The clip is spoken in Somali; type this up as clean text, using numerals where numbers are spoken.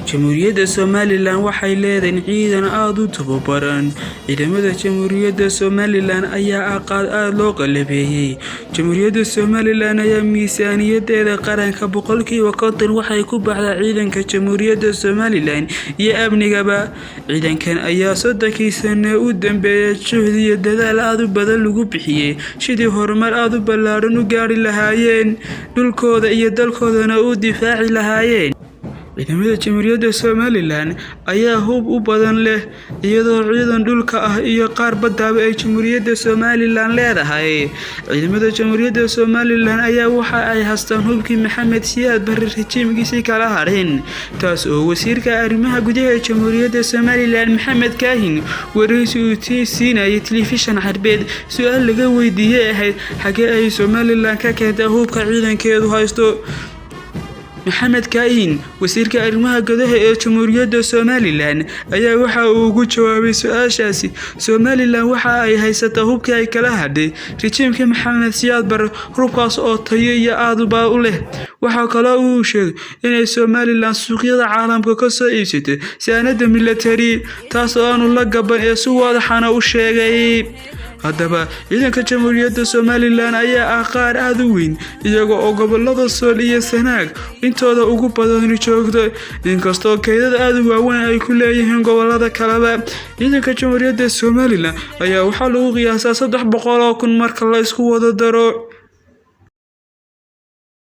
Jamhuuriyadda Somaliland waxay leedahay ciidan aad u tababaran. Ciidamada Jamhuuriyadda Somaliland ayaa aad loo qalabeeyay. Jamhuuriyadda Somaliland ayaa miisaaniyadeeda qaranka boqolkiiba 50 waxay ku baxdaa ciidanka Jamhuuriyadda Somaliland iyo amnigaba. Ciidankan ayaa 30 sano u dambeeyay juhdi iyo dadaal aad u badan lagu bixiyay sidii horumar aad u ballaaran u gaari lahaayeen dhulkooda iyo dalkoodana u difaaci lahaayeen. ciidamada Jamhuuriyadda Somaliland ayaa hub u badan leh iyadoo ciidan dhulka ah iyo qaar badaba ay Jamhuuriyadda Somaliland leedahay. ciidamada Jamhuuriyadda Somaliland ayaa waxa ay haystaan hubkii Maxamed Siyaad Barre rajiimkiisii kala hareen, taas oo wasiirka arrimaha gudaha ee Jamhuuriyadda Somaliland Maxamed Kaahin wareysi uu siinayay telefishan Carbeed su'aal laga weydiiyay ahayd xagee ay Somaliland ka keentay hubka ciidankeedu haysto. Maxamed Kaahin wasiirka arrimaha gudaha ee Jamhuuriyadda Somaliland ayaa waxa uu ugu jawaabay su'aashaasi Somaliland waxa ay haysataa hubkii ay kala hadhay rajiimka Maxamed Siyaad Barre, hubkaas oo tayo iyo aad u leh. waxa kale uu sheegay in Somaliland suuqyada caalamka ka soo iibsatay saanada military taas oo aanu la gaban ee si wadaxana u sheegay. haddaba ciidanka Jamhuuriyadda Somaliland ayaa qaar aad u weyn iyaga oo gobolada Sool iyo Sanaag intooda ugu badan joogto, inkastoo kaydad aad u waaweyn ay ku leeyihiin gobolada kale. ciidanka Jamhuuriyadda Somaliland ayaa waxa lagu qiyaasaa 300,000 marka la isku wada daro.